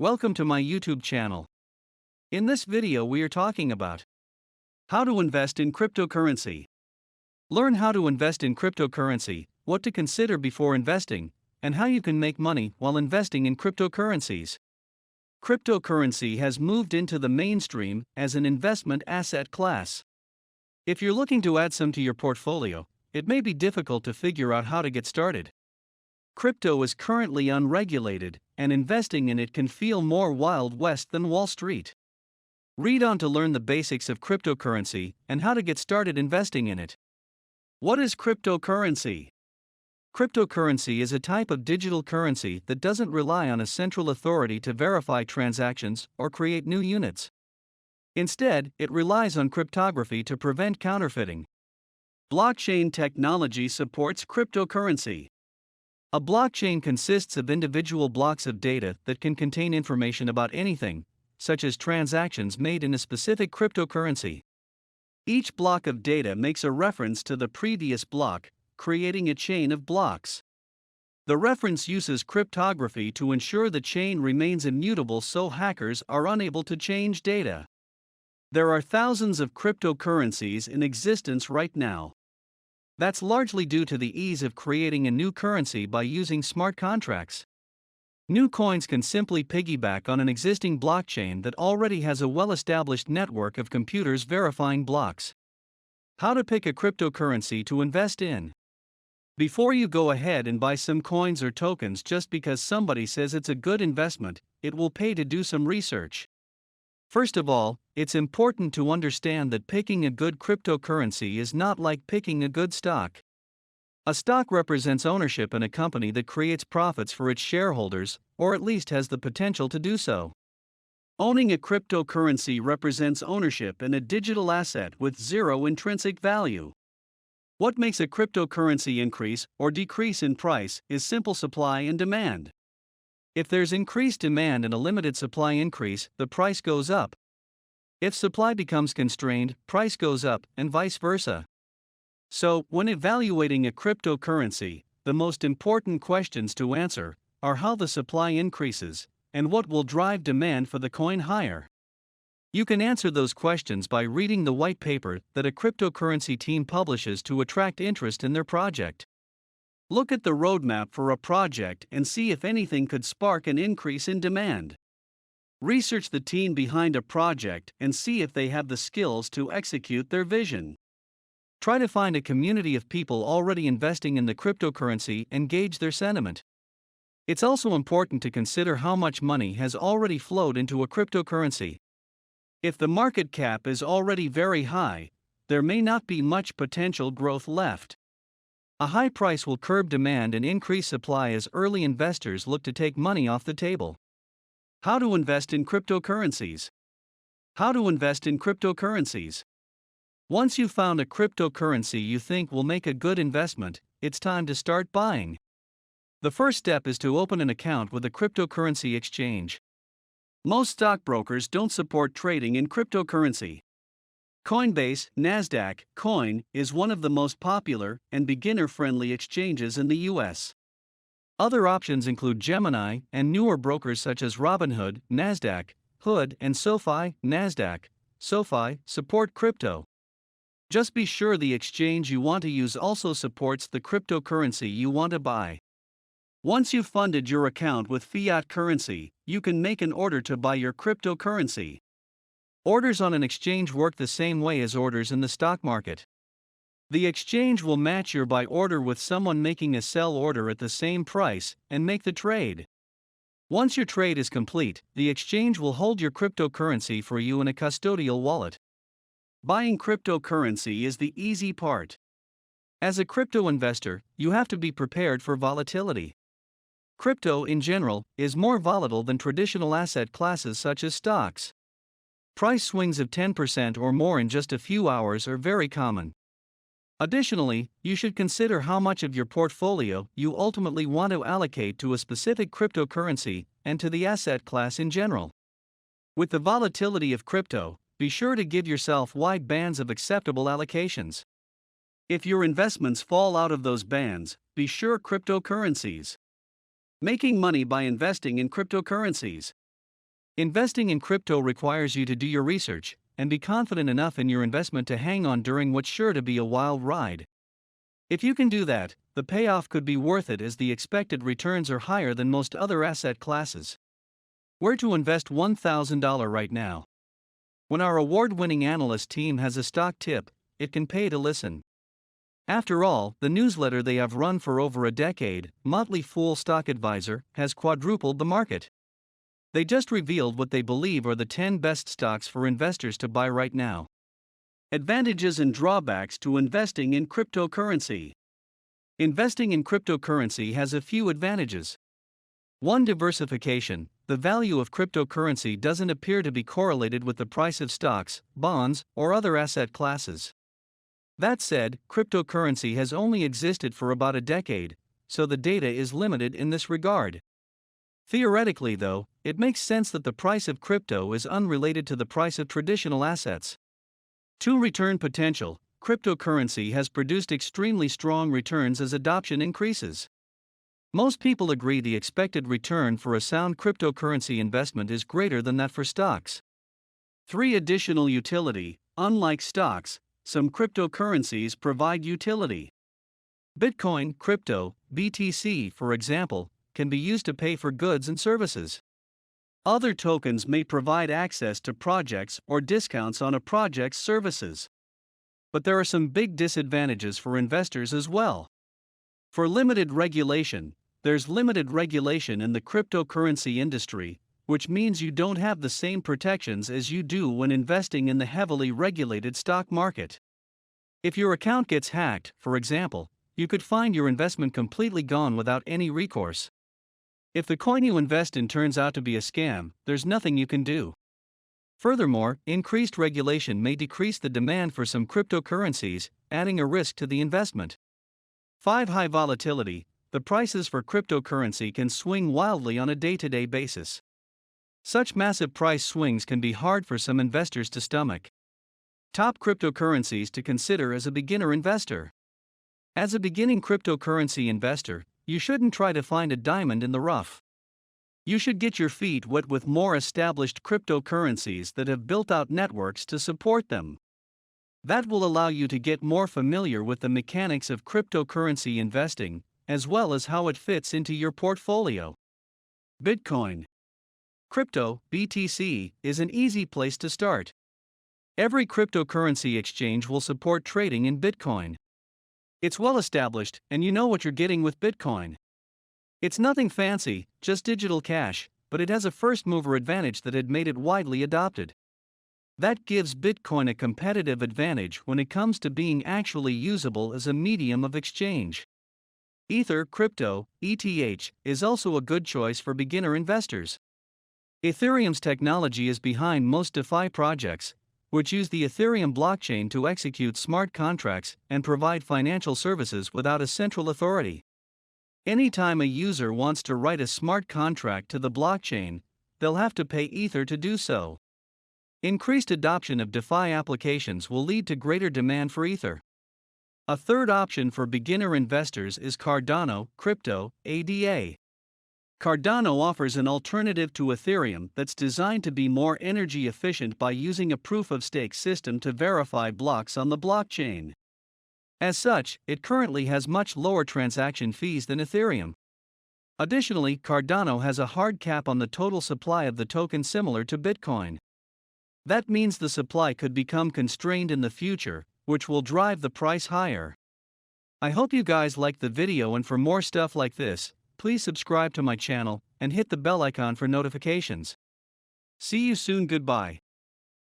Welcome to my YouTube channel. In this video we are talking about how to invest in cryptocurrency. Learn how to invest in cryptocurrency, what to consider before investing, and how you can make money while investing in cryptocurrencies. Cryptocurrency has moved into the mainstream as an investment asset class. If you're looking to add some to your portfolio, it may be difficult to figure out how to get started. Crypto is currently unregulated, and investing in it can feel more Wild West than Wall Street. Read on to learn the basics of cryptocurrency and how to get started investing in it. What is cryptocurrency? Cryptocurrency is a type of digital currency that doesn't rely on a central authority to verify transactions or create new units. Instead, it relies on cryptography to prevent counterfeiting. Blockchain technology supports cryptocurrency. A blockchain consists of individual blocks of data that can contain information about anything, such as transactions made in a specific cryptocurrency. Each block of data makes a reference to the previous block, creating a chain of blocks. The reference uses cryptography to ensure the chain remains immutable so hackers are unable to change data. There are thousands of cryptocurrencies in existence right now. That's largely due to the ease of creating a new currency by using smart contracts. New coins can simply piggyback on an existing blockchain that already has a well-established network of computers verifying blocks. How to pick a cryptocurrency to invest in. Before you go ahead and buy some coins or tokens just because somebody says it's a good investment, it will pay to do some research. First of all, it's important to understand that picking a good cryptocurrency is not like picking a good stock. A stock represents ownership in a company that creates profits for its shareholders, or at least has the potential to do so. Owning a cryptocurrency represents ownership in a digital asset with zero intrinsic value. What makes a cryptocurrency increase or decrease in price is simple supply and demand. If there's increased demand and a limited supply increase, the price goes up. If supply becomes constrained, price goes up, and vice versa. So, when evaluating a cryptocurrency, the most important questions to answer are how the supply increases and what will drive demand for the coin higher. You can answer those questions by reading the white paper that a cryptocurrency team publishes to attract interest in their project. Look at the roadmap for a project and see if anything could spark an increase in demand. Research the team behind a project and see if they have the skills to execute their vision. Try to find a community of people already investing in the cryptocurrency and gauge their sentiment. It's also important to consider how much money has already flowed into a cryptocurrency. If the market cap is already very high, there may not be much potential growth left. A high price will curb demand and increase supply as early investors look to take money off the table. How to invest in cryptocurrencies. How to invest in cryptocurrencies. Once you've found a cryptocurrency you think will make a good investment, it's time to start buying. The first step is to open an account with a cryptocurrency exchange. Most stockbrokers don't support trading in cryptocurrency. Coinbase, Nasdaq, Coin is one of the most popular and beginner-friendly exchanges in the US. Other options include Gemini and newer brokers such as Robinhood, Nasdaq, Hood, and SoFi. Nasdaq, SoFi support crypto. Just be sure the exchange you want to use also supports the cryptocurrency you want to buy. Once you've funded your account with fiat currency, you can make an order to buy your cryptocurrency. Orders on an exchange work the same way as orders in the stock market. The exchange will match your buy order with someone making a sell order at the same price and make the trade. Once your trade is complete, the exchange will hold your cryptocurrency for you in a custodial wallet. Buying cryptocurrency is the easy part. As a crypto investor, you have to be prepared for volatility. Crypto, in general, is more volatile than traditional asset classes such as stocks. Price swings of 10% or more in just a few hours are very common. Additionally, you should consider how much of your portfolio you ultimately want to allocate to a specific cryptocurrency and to the asset class in general. With the volatility of crypto, be sure to give yourself wide bands of acceptable allocations. If your investments fall out of those bands, be sure cryptocurrencies. Making money by investing in cryptocurrencies. Investing in crypto requires you to do your research and be confident enough in your investment to hang on during what's sure to be a wild ride. If you can do that, the payoff could be worth it as the expected returns are higher than most other asset classes. Where to invest $1,000 right now? When our award-winning analyst team has a stock tip, it can pay to listen. After all, the newsletter they have run for over a decade, Motley Fool Stock Advisor, has quadrupled the market. They just revealed what they believe are the 10 best stocks for investors to buy right now. Advantages and drawbacks to investing in cryptocurrency. Investing in cryptocurrency has a few advantages. 1. Diversification. The value of cryptocurrency doesn't appear to be correlated with the price of stocks, bonds, or other asset classes. That said, cryptocurrency has only existed for about a decade, so the data is limited in this regard. Theoretically, though, it makes sense that the price of crypto is unrelated to the price of traditional assets. 2. Return potential. Cryptocurrency has produced extremely strong returns as adoption increases. Most people agree the expected return for a sound cryptocurrency investment is greater than that for stocks. 3. Additional utility. Unlike stocks, some cryptocurrencies provide utility. Bitcoin, crypto, BTC, for example, can be used to pay for goods and services. Other tokens may provide access to projects or discounts on a project's services. But there are some big disadvantages for investors as well. For limited regulation, there's limited regulation in the cryptocurrency industry, which means you don't have the same protections as you do when investing in the heavily regulated stock market. If your account gets hacked, for example, you could find your investment completely gone without any recourse. If the coin you invest in turns out to be a scam, there's nothing you can do. Furthermore, increased regulation may decrease the demand for some cryptocurrencies, adding a risk to the investment. 5. High volatility. The prices for cryptocurrency can swing wildly on a day-to-day basis. Such massive price swings can be hard for some investors to stomach. Top cryptocurrencies to consider as a beginner investor. As a beginning cryptocurrency investor, you shouldn't try to find a diamond in the rough. You should get your feet wet with more established cryptocurrencies that have built out networks to support them. That will allow you to get more familiar with the mechanics of cryptocurrency investing, as well as how it fits into your portfolio. Bitcoin. Crypto, BTC, is an easy place to start. Every cryptocurrency exchange will support trading in Bitcoin. It's well established, and you know what you're getting with Bitcoin. It's nothing fancy, just digital cash, but it has a first-mover advantage that had made it widely adopted. That gives Bitcoin a competitive advantage when it comes to being actually usable as a medium of exchange. Ether, crypto, ETH, is also a good choice for beginner investors. Ethereum's technology is behind most DeFi projects, which use the Ethereum blockchain to execute smart contracts and provide financial services without a central authority. Anytime a user wants to write a smart contract to the blockchain, they'll have to pay Ether to do so. Increased adoption of DeFi applications will lead to greater demand for Ether. A third option for beginner investors is Cardano, crypto, ADA. Cardano offers an alternative to Ethereum that's designed to be more energy efficient by using a proof-of-stake system to verify blocks on the blockchain. As such, it currently has much lower transaction fees than Ethereum. Additionally, Cardano has a hard cap on the total supply of the token similar to Bitcoin. That means the supply could become constrained in the future, which will drive the price higher. I hope you guys liked the video, and for more stuff like this, please subscribe to my channel and hit the bell icon for notifications. See you soon. Goodbye.